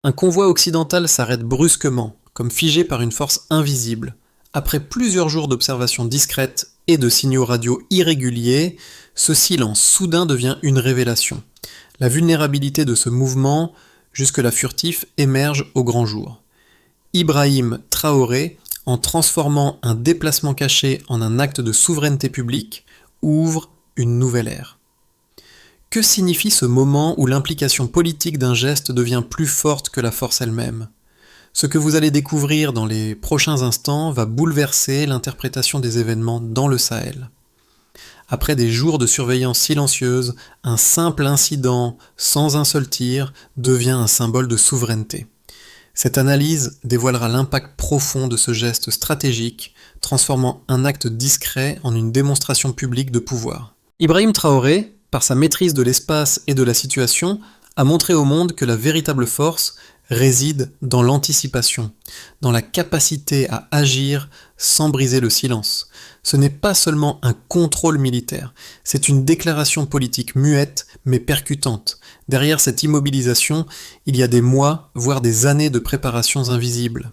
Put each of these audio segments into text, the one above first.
Un convoi occidental s'arrête brusquement, comme figé par une force invisible. Après plusieurs jours d'observations discrètes et de signaux radio irréguliers, ce silence soudain devient une révélation. La vulnérabilité de ce mouvement, jusque-là furtif, émerge au grand jour. Ibrahim Traoré, en transformant un déplacement caché en un acte de souveraineté publique, ouvre une nouvelle ère. Que signifie ce moment où l'implication politique d'un geste devient plus forte que la force elle-même ? Ce que vous allez découvrir dans les prochains instants va bouleverser l'interprétation des événements dans le Sahel. Après des jours de surveillance silencieuse, un simple incident, sans un seul tir, devient un symbole de souveraineté. Cette analyse dévoilera l'impact profond de ce geste stratégique, transformant un acte discret en une démonstration publique de pouvoir. Ibrahim Traoré, par sa maîtrise de l'espace et de la situation, a montré au monde que la véritable force réside dans l'anticipation, dans la capacité à agir sans briser le silence. Ce n'est pas seulement un contrôle militaire, c'est une déclaration politique muette mais percutante. Derrière cette immobilisation, il y a des mois, voire des années de préparations invisibles.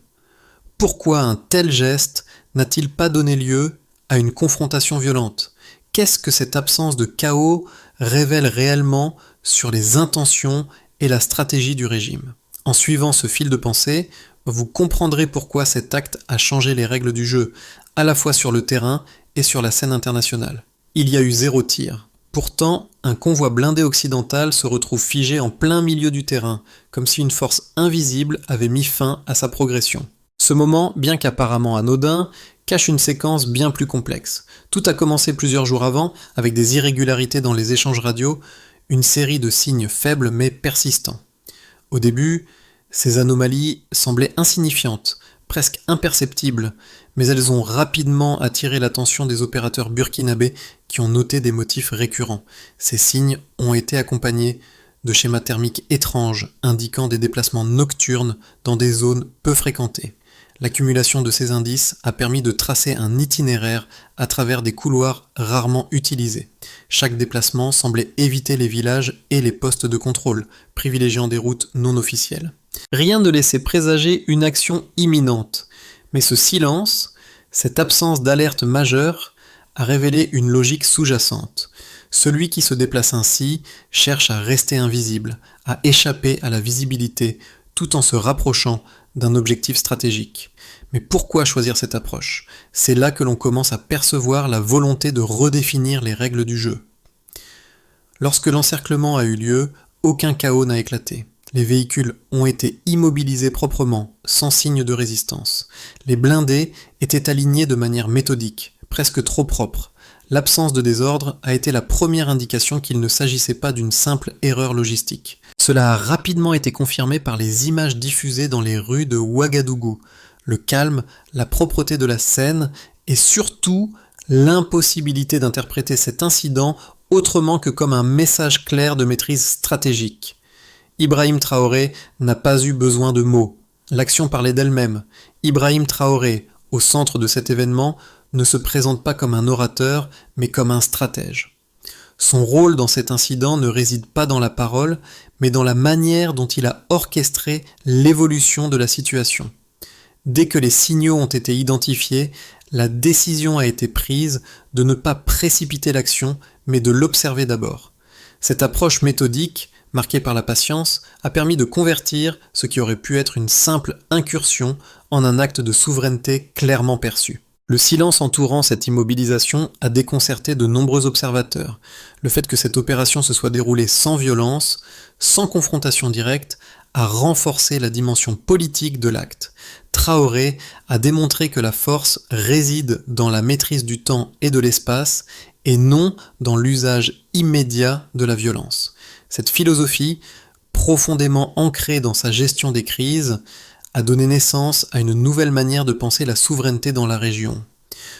Pourquoi un tel geste n'a-t-il pas donné lieu à une confrontation violente ? Qu'est-ce que cette absence de chaos révèle réellement sur les intentions et la stratégie du régime ? En suivant ce fil de pensée, vous comprendrez pourquoi cet acte a changé les règles du jeu, à la fois sur le terrain et sur la scène internationale. Il y a eu 0 tir. Pourtant, un convoi blindé occidental se retrouve figé en plein milieu du terrain, comme si une force invisible avait mis fin à sa progression. Ce moment, bien qu'apparemment anodin, cache une séquence bien plus complexe. Tout a commencé plusieurs jours avant, avec des irrégularités dans les échanges radio, une série de signes faibles mais persistants. Au début, ces anomalies semblaient insignifiantes, presque imperceptibles, mais elles ont rapidement attiré l'attention des opérateurs burkinabés qui ont noté des motifs récurrents. Ces signes ont été accompagnés de schémas thermiques étranges, indiquant des déplacements nocturnes dans des zones peu fréquentées. L'accumulation de ces indices a permis de tracer un itinéraire à travers des couloirs rarement utilisés. Chaque déplacement semblait éviter les villages et les postes de contrôle, privilégiant des routes non officielles. Rien ne laissait présager une action imminente, mais ce silence, cette absence d'alerte majeure, a révélé une logique sous-jacente. Celui qui se déplace ainsi cherche à rester invisible, à échapper à la visibilité, tout en se rapprochant d'un objectif stratégique. Mais pourquoi choisir cette approche ? C'est là que l'on commence à percevoir la volonté de redéfinir les règles du jeu. Lorsque l'encerclement a eu lieu, aucun chaos n'a éclaté. Les véhicules ont été immobilisés proprement, sans signe de résistance. Les blindés étaient alignés de manière méthodique, presque trop propre. L'absence de désordre a été la première indication qu'il ne s'agissait pas d'une simple erreur logistique. Cela a rapidement été confirmé par les images diffusées dans les rues de Ouagadougou. Le calme, la propreté de la scène et surtout l'impossibilité d'interpréter cet incident autrement que comme un message clair de maîtrise stratégique. Ibrahim Traoré n'a pas eu besoin de mots. L'action parlait d'elle-même. Ibrahim Traoré, au centre de cet événement, ne se présente pas comme un orateur, mais comme un stratège. Son rôle dans cet incident ne réside pas dans la parole, mais dans la manière dont il a orchestré l'évolution de la situation. Dès que les signaux ont été identifiés, la décision a été prise de ne pas précipiter l'action, mais de l'observer d'abord. Cette approche méthodique, marquée par la patience, a permis de convertir ce qui aurait pu être une simple incursion en un acte de souveraineté clairement perçu. Le silence entourant cette immobilisation a déconcerté de nombreux observateurs. Le fait que cette opération se soit déroulée sans violence, sans confrontation directe, a renforcé la dimension politique de l'acte. Traoré a démontré que la force réside dans la maîtrise du temps et de l'espace, et non dans l'usage immédiat de la violence. Cette philosophie, profondément ancrée dans sa gestion des crises, a donné naissance à une nouvelle manière de penser la souveraineté dans la région.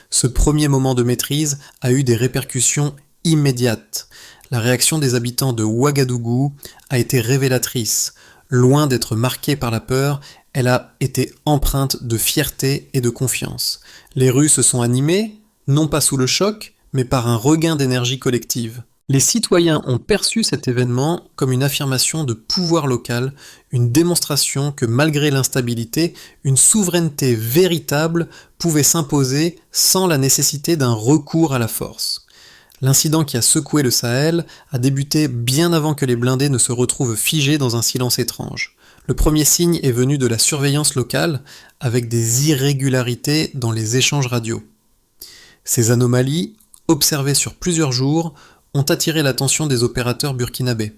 Ce premier moment de maîtrise a eu des répercussions immédiates. La réaction des habitants de Ouagadougou a été révélatrice. Loin d'être marquée par la peur, elle a été empreinte de fierté et de confiance. Les rues se sont animées, non pas sous le choc, mais par un regain d'énergie collective. Les citoyens ont perçu cet événement comme une affirmation de pouvoir local, une démonstration que malgré l'instabilité, une souveraineté véritable pouvait s'imposer sans la nécessité d'un recours à la force. L'incident qui a secoué le Sahel a débuté bien avant que les blindés ne se retrouvent figés dans un silence étrange. Le premier signe est venu de la surveillance locale, avec des irrégularités dans les échanges radio. Ces anomalies, observées sur plusieurs jours, ont attiré l'attention des opérateurs burkinabés.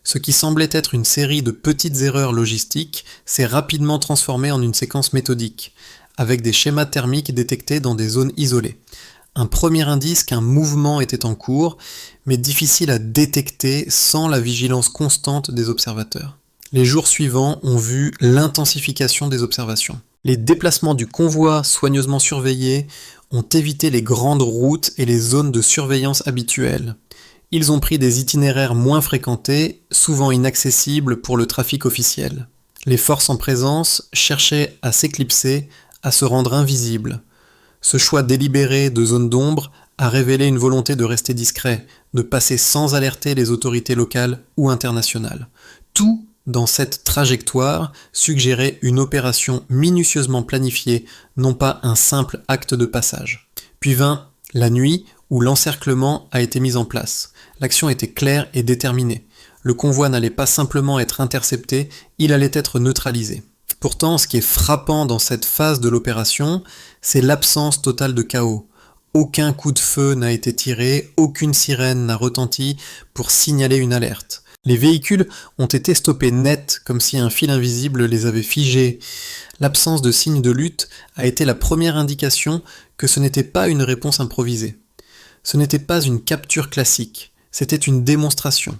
Ce qui semblait être une série de petites erreurs logistiques s'est rapidement transformé en une séquence méthodique, avec des schémas thermiques détectés dans des zones isolées. Un premier indice qu'un mouvement était en cours, mais difficile à détecter sans la vigilance constante des observateurs. Les jours suivants ont vu l'intensification des observations. Les déplacements du convoi soigneusement surveillés ont évité les grandes routes et les zones de surveillance habituelles. Ils ont pris des itinéraires moins fréquentés, souvent inaccessibles pour le trafic officiel. Les forces en présence cherchaient à s'éclipser, à se rendre invisibles. Ce choix délibéré de zone d'ombre a révélé une volonté de rester discret, de passer sans alerter les autorités locales ou internationales. Tout dans cette trajectoire suggérait une opération minutieusement planifiée, non pas un simple acte de passage. Puis vint la nuit où l'encerclement a été mis en place. L'action était claire et déterminée. Le convoi n'allait pas simplement être intercepté, il allait être neutralisé. Pourtant, ce qui est frappant dans cette phase de l'opération, c'est l'absence totale de chaos. Aucun coup de feu n'a été tiré, aucune sirène n'a retenti pour signaler une alerte. Les véhicules ont été stoppés net, comme si un fil invisible les avait figés. L'absence de signes de lutte a été la première indication que ce n'était pas une réponse improvisée. Ce n'était pas une capture classique, c'était une démonstration.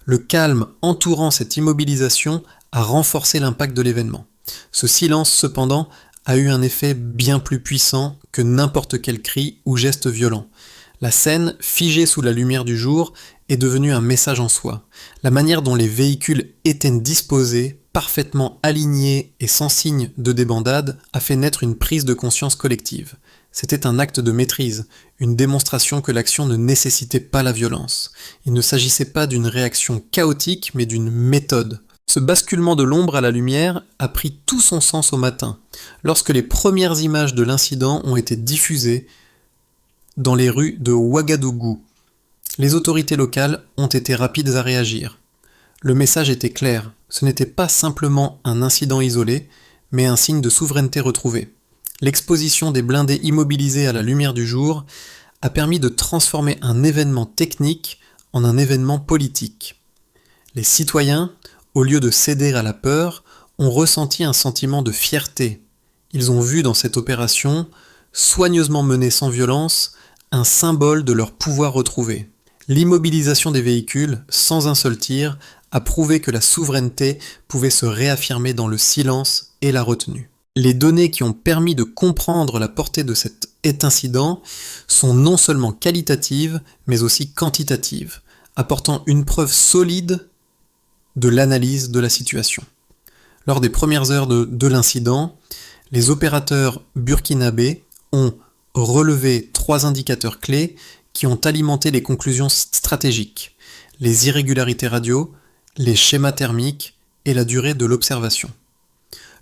Le calme entourant cette immobilisation a renforcé l'impact de l'événement. Ce silence, cependant, a eu un effet bien plus puissant que n'importe quel cri ou geste violent. La scène, figée sous la lumière du jour, est devenue un message en soi. La manière dont les véhicules étaient disposés, parfaitement alignés et sans signe de débandade, a fait naître une prise de conscience collective. C'était un acte de maîtrise, une démonstration que l'action ne nécessitait pas la violence. Il ne s'agissait pas d'une réaction chaotique, mais d'une méthode. Ce basculement de l'ombre à la lumière a pris tout son sens au matin, lorsque les premières images de l'incident ont été diffusées dans les rues de Ouagadougou. Les autorités locales ont été rapides à réagir. Le message était clair, ce n'était pas simplement un incident isolé, mais un signe de souveraineté retrouvée. L'exposition des blindés immobilisés à la lumière du jour a permis de transformer un événement technique en un événement politique. Les citoyens, au lieu de céder à la peur, ont ressenti un sentiment de fierté. Ils ont vu dans cette opération, soigneusement menée sans violence, un symbole de leur pouvoir retrouvé. L'immobilisation des véhicules, sans un seul tir, a prouvé que la souveraineté pouvait se réaffirmer dans le silence et la retenue. Les données qui ont permis de comprendre la portée de cet incident sont non seulement qualitatives, mais aussi quantitatives, apportant une preuve solide de l'analyse de la situation. Lors des premières heures de l'incident, les opérateurs burkinabés ont relevé 3 indicateurs clés qui ont alimenté les conclusions stratégiques, les irrégularités radio, les schémas thermiques et la durée de l'observation.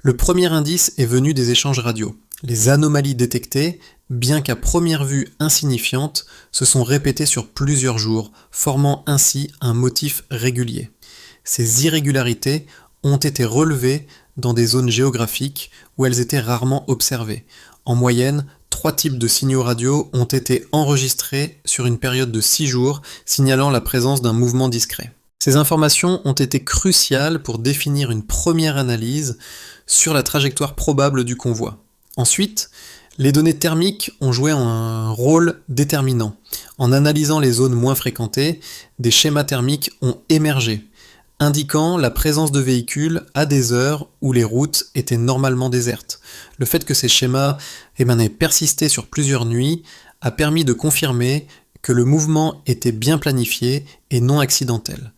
Le premier indice est venu des échanges radio. Les anomalies détectées, bien qu'à première vue insignifiantes, se sont répétées sur plusieurs jours, formant ainsi un motif régulier. Ces irrégularités ont été relevées dans des zones géographiques où elles étaient rarement observées. En moyenne, 3 types de signaux radio ont été enregistrés sur une période de 6 jours, signalant la présence d'un mouvement discret. Ces informations ont été cruciales pour définir une première analyse sur la trajectoire probable du convoi. Ensuite, les données thermiques ont joué un rôle déterminant. En analysant les zones moins fréquentées, des schémas thermiques ont émergé, indiquant la présence de véhicules à des heures où les routes étaient normalement désertes. Le fait que ces schémas aient persisté sur plusieurs nuits a permis de confirmer que le mouvement était bien planifié et non accidentel.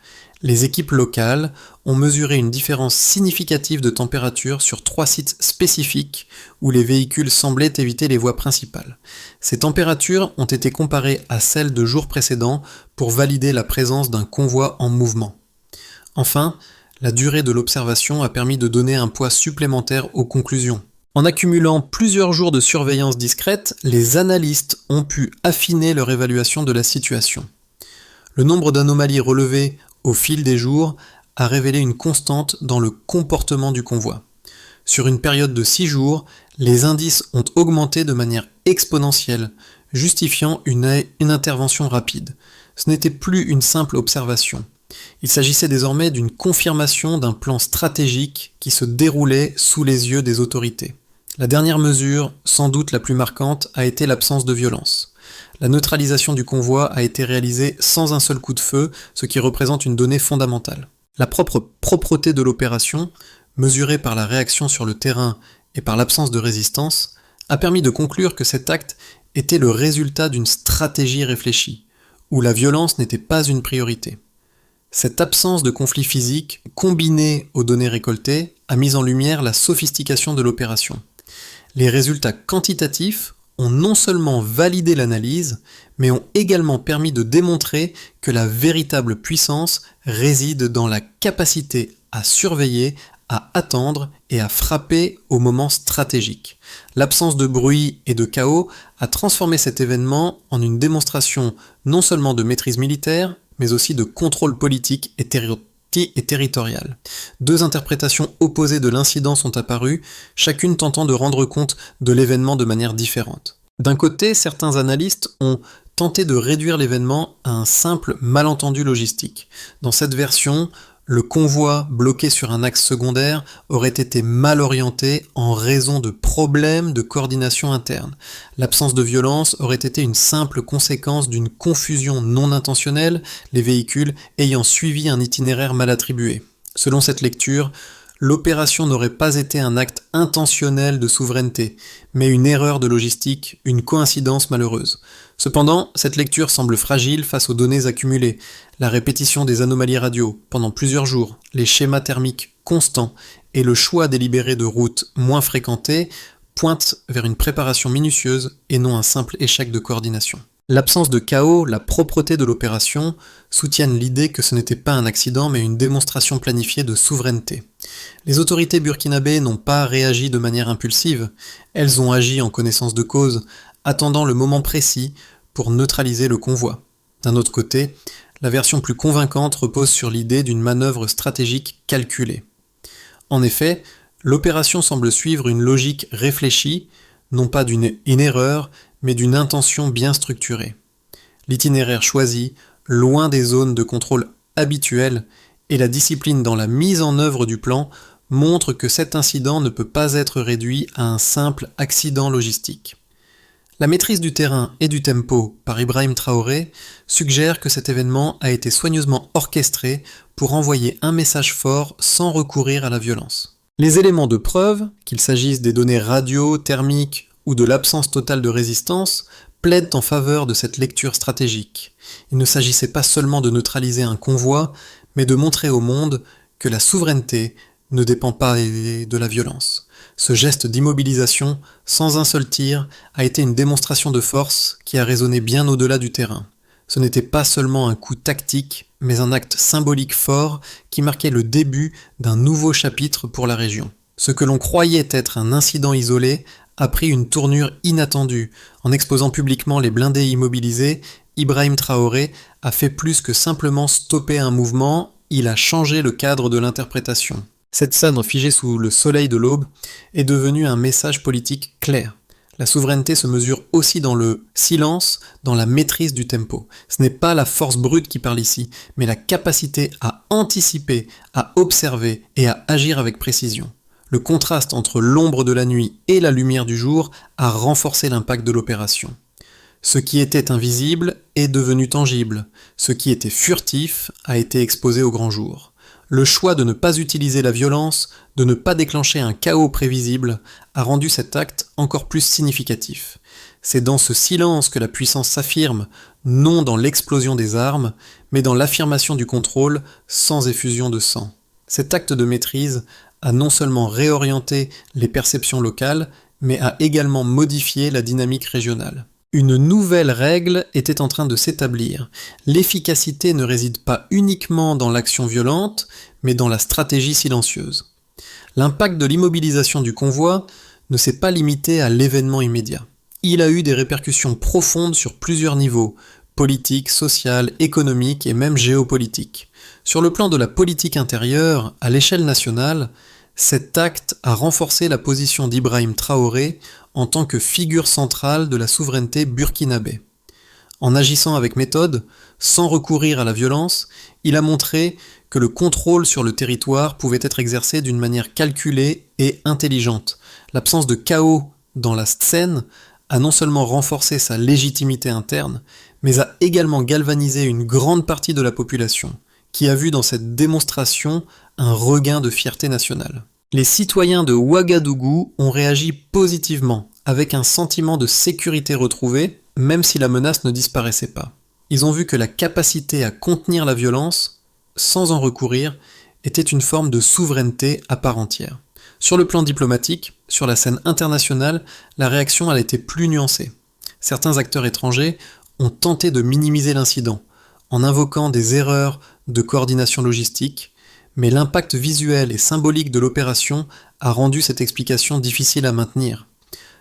Les équipes locales ont mesuré une différence significative de température sur 3 sites spécifiques où les véhicules semblaient éviter les voies principales. Ces températures ont été comparées à celles de jours précédents pour valider la présence d'un convoi en mouvement. Enfin, la durée de l'observation a permis de donner un poids supplémentaire aux conclusions. En accumulant plusieurs jours de surveillance discrète, les analystes ont pu affiner leur évaluation de la situation. Le nombre d'anomalies relevées au fil des jours a révélé une constante dans le comportement du convoi. Sur une période de 6 jours, les indices ont augmenté de manière exponentielle, justifiant une intervention rapide. Ce n'était plus une simple observation. Il s'agissait désormais d'une confirmation d'un plan stratégique qui se déroulait sous les yeux des autorités. La dernière mesure, sans doute la plus marquante, a été l'absence de violence. La neutralisation du convoi a été réalisée sans un seul coup de feu, ce qui représente une donnée fondamentale. La propreté de l'opération, mesurée par la réaction sur le terrain et par l'absence de résistance, a permis de conclure que cet acte était le résultat d'une stratégie réfléchie, où la violence n'était pas une priorité. Cette absence de conflit physique, combinée aux données récoltées, a mis en lumière la sophistication de l'opération. Les résultats quantitatifs ont non seulement validé l'analyse, mais ont également permis de démontrer que la véritable puissance réside dans la capacité à surveiller, à attendre et à frapper au moment stratégique. L'absence de bruit et de chaos a transformé cet événement en une démonstration non seulement de maîtrise militaire, mais aussi de contrôle politique et territorial. Deux interprétations opposées de l'incident sont apparues, chacune tentant de rendre compte de l'événement de manière différente. D'un côté, certains analystes ont tenté de réduire l'événement à un simple malentendu logistique. Dans cette version, le convoi bloqué sur un axe secondaire aurait été mal orienté en raison de problèmes de coordination interne. L'absence de violence aurait été une simple conséquence d'une confusion non intentionnelle, les véhicules ayant suivi un itinéraire mal attribué. Selon cette lecture, l'opération n'aurait pas été un acte intentionnel de souveraineté, mais une erreur de logistique, une coïncidence malheureuse. Cependant, cette lecture semble fragile face aux données accumulées. La répétition des anomalies radio pendant plusieurs jours, les schémas thermiques constants et le choix délibéré de routes moins fréquentées pointent vers une préparation minutieuse et non un simple échec de coordination. L'absence de chaos, la propreté de l'opération soutiennent l'idée que ce n'était pas un accident mais une démonstration planifiée de souveraineté. Les autorités burkinabées n'ont pas réagi de manière impulsive, elles ont agi en connaissance de cause, attendant le moment précis pour neutraliser le convoi. D'un autre côté, la version plus convaincante repose sur l'idée d'une manœuvre stratégique calculée. En effet, l'opération semble suivre une logique réfléchie, non pas d'une erreur, mais d'une intention bien structurée. L'itinéraire choisi, loin des zones de contrôle habituelles, et la discipline dans la mise en œuvre du plan montrent que cet incident ne peut pas être réduit à un simple accident logistique. La maîtrise du terrain et du tempo par Ibrahim Traoré suggère que cet événement a été soigneusement orchestré pour envoyer un message fort sans recourir à la violence. Les éléments de preuve, qu'il s'agisse des données radio, thermiques ou de l'absence totale de résistance, plaident en faveur de cette lecture stratégique. Il ne s'agissait pas seulement de neutraliser un convoi, mais de montrer au monde que la souveraineté ne dépend pas de la violence. Ce geste d'immobilisation, sans un seul tir, a été une démonstration de force qui a résonné bien au-delà du terrain. Ce n'était pas seulement un coup tactique, mais un acte symbolique fort qui marquait le début d'un nouveau chapitre pour la région. Ce que l'on croyait être un incident isolé a pris une tournure inattendue. En exposant publiquement les blindés immobilisés, Ibrahim Traoré a fait plus que simplement stopper un mouvement, il a changé le cadre de l'interprétation. Cette scène figée sous le soleil de l'aube est devenue un message politique clair. La souveraineté se mesure aussi dans le silence, dans la maîtrise du tempo. Ce n'est pas la force brute qui parle ici, mais la capacité à anticiper, à observer et à agir avec précision. Le contraste entre l'ombre de la nuit et la lumière du jour a renforcé l'impact de l'opération. Ce qui était invisible est devenu tangible, ce qui était furtif a été exposé au grand jour. Le choix de ne pas utiliser la violence, de ne pas déclencher un chaos prévisible, a rendu cet acte encore plus significatif. C'est dans ce silence que la puissance s'affirme, non dans l'explosion des armes, mais dans l'affirmation du contrôle sans effusion de sang. Cet acte de maîtrise a non seulement réorienté les perceptions locales, mais a également modifié la dynamique régionale. Une nouvelle règle était en train de s'établir. L'efficacité ne réside pas uniquement dans l'action violente, mais dans la stratégie silencieuse. L'impact de l'immobilisation du convoi ne s'est pas limité à l'événement immédiat. Il a eu des répercussions profondes sur plusieurs niveaux, politique, social, économique et même géopolitique. Sur le plan de la politique intérieure, à l'échelle nationale, cet acte a renforcé la position d'Ibrahim Traoré en tant que figure centrale de la souveraineté burkinabé. En agissant avec méthode, sans recourir à la violence, il a montré que le contrôle sur le territoire pouvait être exercé d'une manière calculée et intelligente. L'absence de chaos dans la scène a non seulement renforcé sa légitimité interne, mais a également galvanisé une grande partie de la population, qui a vu dans cette démonstration un regain de fierté nationale. Les citoyens de Ouagadougou ont réagi positivement, avec un sentiment de sécurité retrouvé, même si la menace ne disparaissait pas. Ils ont vu que la capacité à contenir la violence, sans en recourir, était une forme de souveraineté à part entière. Sur le plan diplomatique, sur la scène internationale, la réaction a été plus nuancée. Certains acteurs étrangers ont tenté de minimiser l'incident, en invoquant des erreurs de coordination logistique, mais l'impact visuel et symbolique de l'opération a rendu cette explication difficile à maintenir.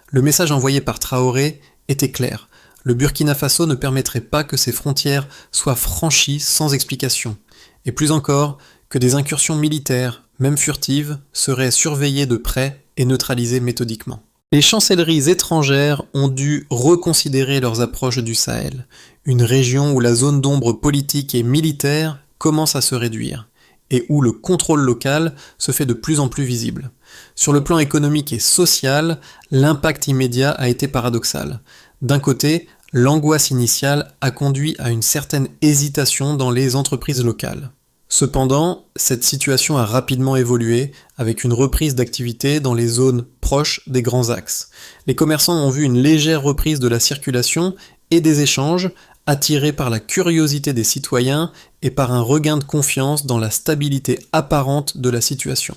Le message envoyé par Traoré était clair. Le Burkina Faso ne permettrait pas que ses frontières soient franchies sans explication. Et plus encore, que des incursions militaires, même furtives, seraient surveillées de près et neutralisées méthodiquement. Les chancelleries étrangères ont dû reconsidérer leurs approches du Sahel, une région où la zone d'ombre politique et militaire commence à se réduire, et où le contrôle local se fait de plus en plus visible. Sur le plan économique et social, l'impact immédiat a été paradoxal. D'un côté, l'angoisse initiale a conduit à une certaine hésitation dans les entreprises locales. Cependant, cette situation a rapidement évolué avec une reprise d'activité dans les zones proches des grands axes. Les commerçants ont vu une légère reprise de la circulation et des échanges, attirés par la curiosité des citoyens et par un regain de confiance dans la stabilité apparente de la situation.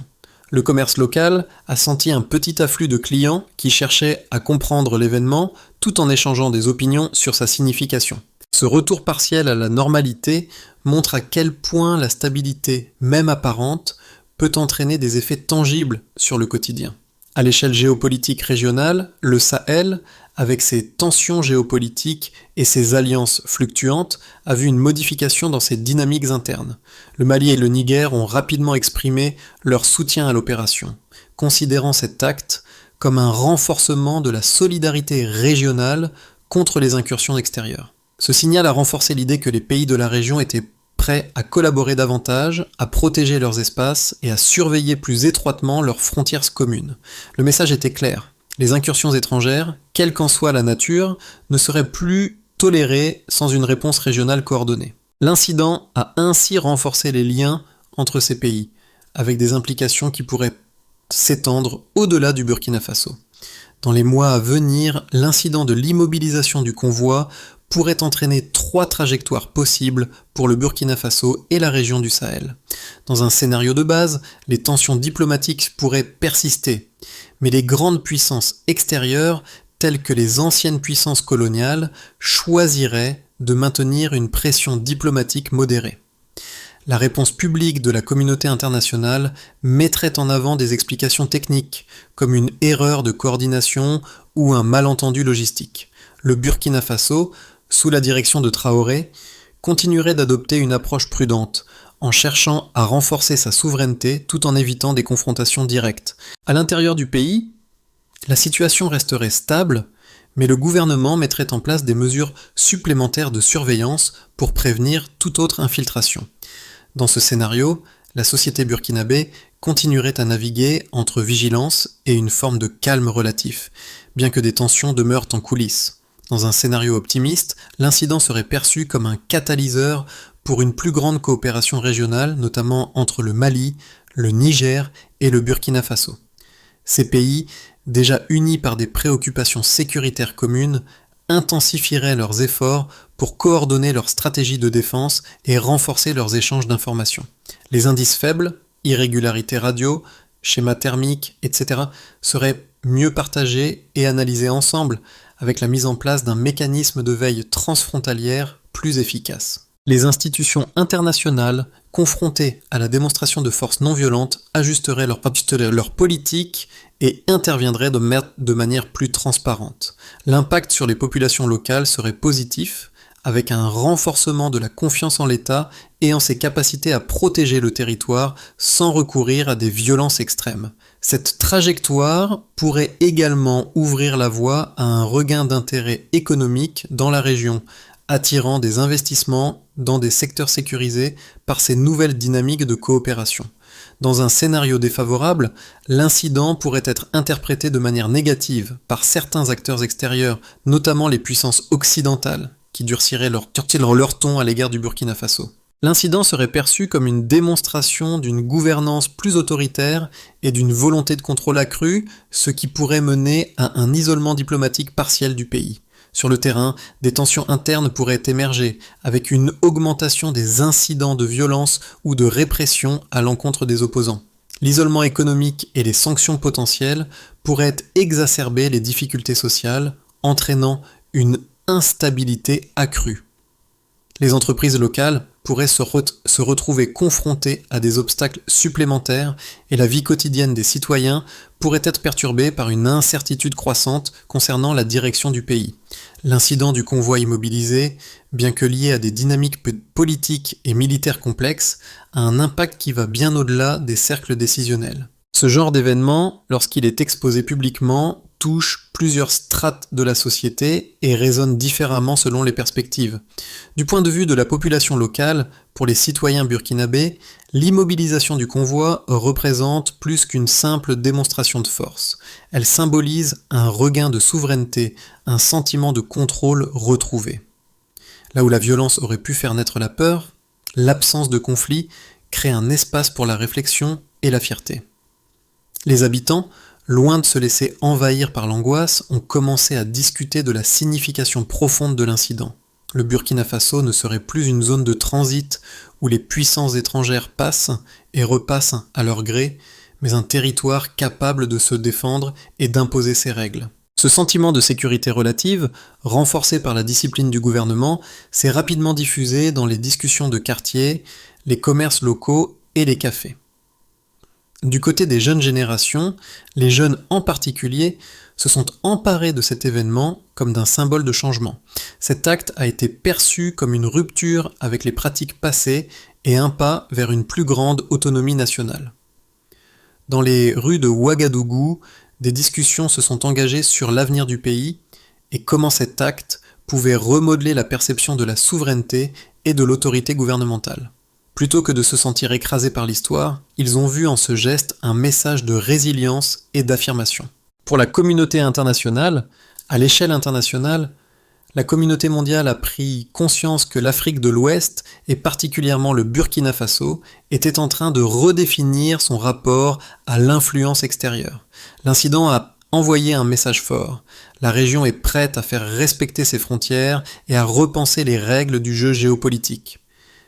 Le commerce local a senti un petit afflux de clients qui cherchaient à comprendre l'événement tout en échangeant des opinions sur sa signification. Ce retour partiel à la normalité montre à quel point la stabilité, même apparente, peut entraîner des effets tangibles sur le quotidien. À l'échelle géopolitique régionale, le Sahel, avec ses tensions géopolitiques et ses alliances fluctuantes, a vu une modification dans ses dynamiques internes. Le Mali et le Niger ont rapidement exprimé leur soutien à l'opération, considérant cet acte comme un renforcement de la solidarité régionale contre les incursions extérieures. Ce signal a renforcé l'idée que les pays de la région étaient prêts à collaborer davantage, à protéger leurs espaces et à surveiller plus étroitement leurs frontières communes. Le message était clair. Les incursions étrangères, quelle qu'en soit la nature, ne seraient plus tolérées sans une réponse régionale coordonnée. L'incident a ainsi renforcé les liens entre ces pays, avec des implications qui pourraient s'étendre au-delà du Burkina Faso. Dans les mois à venir, l'incident de l'immobilisation du convoi pourrait entraîner 3 trajectoires possibles pour le Burkina Faso et la région du Sahel. Dans un scénario de base, les tensions diplomatiques pourraient persister, mais les grandes puissances extérieures, telles que les anciennes puissances coloniales, choisiraient de maintenir une pression diplomatique modérée. La réponse publique de la communauté internationale mettrait en avant des explications techniques, comme une erreur de coordination ou un malentendu logistique. Le Burkina Faso, sous la direction de Traoré, continuerait d'adopter une approche prudente, en cherchant à renforcer sa souveraineté tout en évitant des confrontations directes. À l'intérieur du pays, la situation resterait stable, mais le gouvernement mettrait en place des mesures supplémentaires de surveillance pour prévenir toute autre infiltration. Dans ce scénario, la société burkinabé continuerait à naviguer entre vigilance et une forme de calme relatif, bien que des tensions demeurent en coulisses. Dans un scénario optimiste, l'incident serait perçu comme un catalyseur pour une plus grande coopération régionale, notamment entre le Mali, le Niger et le Burkina Faso. Ces pays, déjà unis par des préoccupations sécuritaires communes, intensifieraient leurs efforts pour coordonner leurs stratégies de défense et renforcer leurs échanges d'informations. Les indices faibles, irrégularités radio, schémas thermiques, etc., seraient mieux partagés et analysés ensemble avec la mise en place d'un mécanisme de veille transfrontalière plus efficace. Les institutions internationales, confrontées à la démonstration de force non violente, ajusteraient leur politique et interviendraient de manière plus transparente. L'impact sur les populations locales serait positif, avec un renforcement de la confiance en l'État et en ses capacités à protéger le territoire sans recourir à des violences extrêmes. Cette trajectoire pourrait également ouvrir la voie à un regain d'intérêt économique dans la région, attirant des investissements dans des secteurs sécurisés par ces nouvelles dynamiques de coopération. Dans un scénario défavorable, l'incident pourrait être interprété de manière négative par certains acteurs extérieurs, notamment les puissances occidentales, qui durciraient leur ton à l'égard du Burkina Faso. L'incident serait perçu comme une démonstration d'une gouvernance plus autoritaire et d'une volonté de contrôle accrue, ce qui pourrait mener à un isolement diplomatique partiel du pays. Sur le terrain, des tensions internes pourraient émerger, avec une augmentation des incidents de violence ou de répression à l'encontre des opposants. L'isolement économique et les sanctions potentielles pourraient exacerber les difficultés sociales, entraînant une instabilité accrue. Les entreprises locales pourraient se retrouver confrontées à des obstacles supplémentaires et la vie quotidienne des citoyens pourrait être perturbée par une incertitude croissante concernant la direction du pays. L'incident du convoi immobilisé, bien que lié à des dynamiques politiques et militaires complexes, a un impact qui va bien au-delà des cercles décisionnels. Ce genre d'événement, lorsqu'il est exposé publiquement, touche plusieurs strates de la société et résonne différemment selon les perspectives. Du point de vue de la population locale, pour les citoyens burkinabés, l'immobilisation du convoi représente plus qu'une simple démonstration de force. Elle symbolise un regain de souveraineté, un sentiment de contrôle retrouvé. Là où la violence aurait pu faire naître la peur, l'absence de conflit crée un espace pour la réflexion et la fierté. Les habitants, loin de se laisser envahir par l'angoisse, ont commencé à discuter de la signification profonde de l'incident. Le Burkina Faso ne serait plus une zone de transit où les puissances étrangères passent et repassent à leur gré, mais un territoire capable de se défendre et d'imposer ses règles. Ce sentiment de sécurité relative, renforcé par la discipline du gouvernement, s'est rapidement diffusé dans les discussions de quartier, les commerces locaux et les cafés. Du côté des jeunes générations, les jeunes en particulier, se sont emparés de cet événement comme d'un symbole de changement. Cet acte a été perçu comme une rupture avec les pratiques passées et un pas vers une plus grande autonomie nationale. Dans les rues de Ouagadougou, des discussions se sont engagées sur l'avenir du pays et comment cet acte pouvait remodeler la perception de la souveraineté et de l'autorité gouvernementale. Plutôt que de se sentir écrasés par l'histoire, ils ont vu en ce geste un message de résilience et d'affirmation. Pour la communauté internationale, à l'échelle internationale, la communauté mondiale a pris conscience que l'Afrique de l'Ouest, et particulièrement le Burkina Faso, était en train de redéfinir son rapport à l'influence extérieure. L'incident a envoyé un message fort. La région est prête à faire respecter ses frontières et à repenser les règles du jeu géopolitique.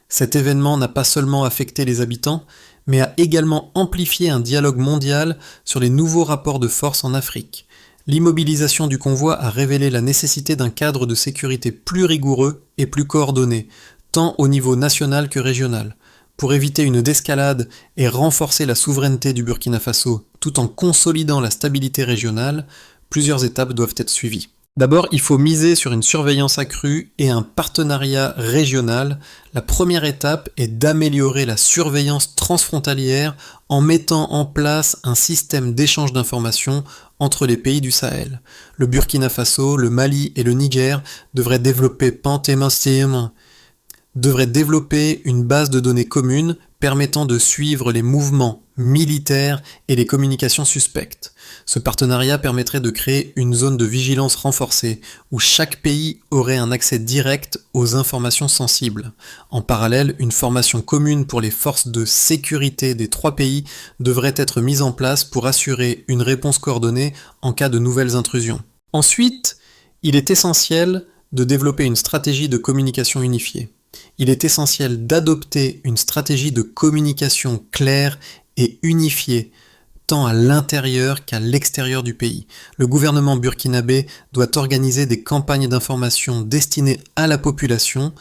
Cet événement n'a pas seulement affecté les habitants, mais a également amplifié un dialogue mondial sur les nouveaux rapports de force en Afrique. L'immobilisation du convoi a révélé la nécessité d'un cadre de sécurité plus rigoureux et plus coordonné, tant au niveau national que régional. Pour éviter une escalade et renforcer la souveraineté du Burkina Faso, tout en consolidant la stabilité régionale, plusieurs étapes doivent être suivies. D'abord, il faut miser sur une surveillance accrue et un partenariat régional. La première étape est d'améliorer la surveillance transfrontalière en mettant en place un système d'échange d'informations entre les pays du Sahel. Le Burkina Faso, le Mali et le Niger devraient développer une base de données commune permettant de suivre les mouvements militaire et les communications suspectes. Ce partenariat permettrait de créer une zone de vigilance renforcée où chaque pays aurait un accès direct aux informations sensibles. En parallèle, une formation commune pour les forces de sécurité des 3 pays devrait être mise en place pour assurer une réponse coordonnée en cas de nouvelles intrusions. Ensuite, il est essentiel de développer une stratégie de communication unifiée. Il est essentiel d'adopter une stratégie de communication claire et unifiée, tant à l'intérieur qu'à l'extérieur du pays. Le gouvernement burkinabé doit organiser des campagnes d'information destinées à la population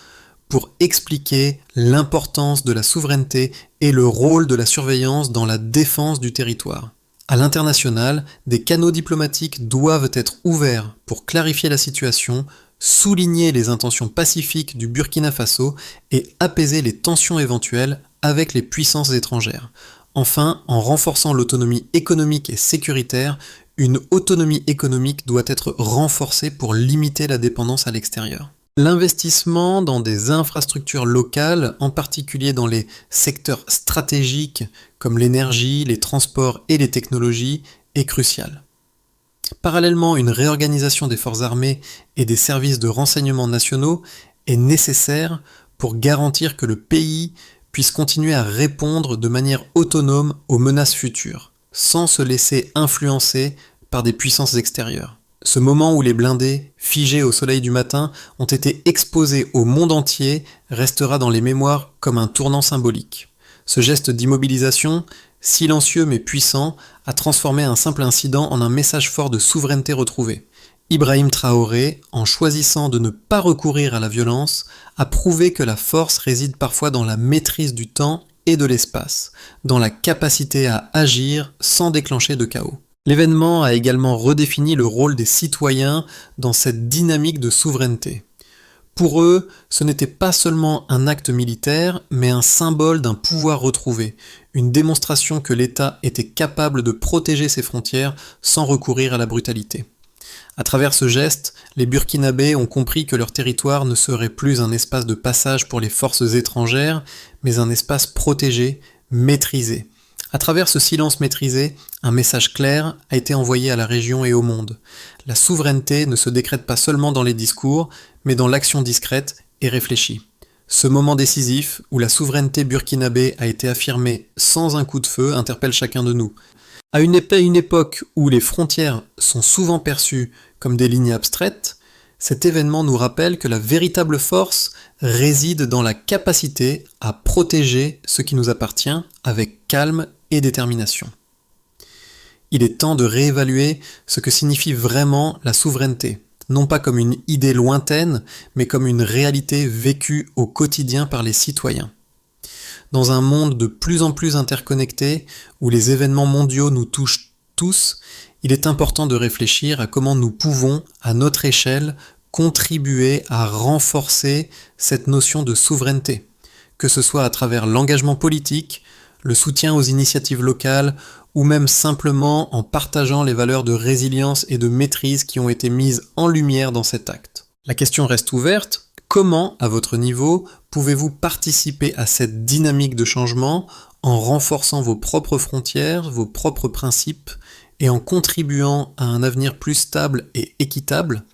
pour expliquer l'importance de la souveraineté et le rôle de la surveillance dans la défense du territoire. À l'international, des canaux diplomatiques doivent être ouverts pour clarifier la situation, souligner les intentions pacifiques du Burkina Faso et apaiser les tensions éventuelles avec les puissances étrangères. Enfin, en renforçant l'autonomie économique et sécuritaire, une autonomie économique doit être renforcée pour limiter la dépendance à l'extérieur. L'investissement dans des infrastructures locales, en particulier dans les secteurs stratégiques comme l'énergie, les transports et les technologies, est crucial. Parallèlement, une réorganisation des forces armées et des services de renseignement nationaux est nécessaire pour garantir que le pays puisse continuer à répondre de manière autonome aux menaces futures, sans se laisser influencer par des puissances extérieures. Ce moment où les blindés, figés au soleil du matin, ont été exposés au monde entier restera dans les mémoires comme un tournant symbolique. Ce geste d'immobilisation, silencieux mais puissant, a transformé un simple incident en un message fort de souveraineté retrouvée. Ibrahim Traoré, en choisissant de ne pas recourir à la violence, a prouvé que la force réside parfois dans la maîtrise du temps et de l'espace, dans la capacité à agir sans déclencher de chaos. L'événement a également redéfini le rôle des citoyens dans cette dynamique de souveraineté. Pour eux, ce n'était pas seulement un acte militaire, mais un symbole d'un pouvoir retrouvé, une démonstration que l'État était capable de protéger ses frontières sans recourir à la brutalité. À travers ce geste, les Burkinabés ont compris que leur territoire ne serait plus un espace de passage pour les forces étrangères, mais un espace protégé, maîtrisé. À travers ce silence maîtrisé, un message clair a été envoyé à la région et au monde. La souveraineté ne se décrète pas seulement dans les discours, mais dans l'action discrète et réfléchie. Ce moment décisif, où la souveraineté burkinabé a été affirmée sans un coup de feu, interpelle chacun de nous. À une époque où les frontières sont souvent perçues comme des lignes abstraites, cet événement nous rappelle que la véritable force réside dans la capacité à protéger ce qui nous appartient avec calme et détermination. Il est temps de réévaluer ce que signifie vraiment la souveraineté, non pas comme une idée lointaine, mais comme une réalité vécue au quotidien par les citoyens. Dans un monde de plus en plus interconnecté, où les événements mondiaux nous touchent tous, il est important de réfléchir à comment nous pouvons, à notre échelle, contribuer à renforcer cette notion de souveraineté, que ce soit à travers l'engagement politique, le soutien aux initiatives locales, ou même simplement en partageant les valeurs de résilience et de maîtrise qui ont été mises en lumière dans cet acte. La question reste ouverte. Comment, à votre niveau, pouvez-vous participer à cette dynamique de changement en renforçant vos propres frontières, vos propres principes et en contribuant à un avenir plus stable et équitable ?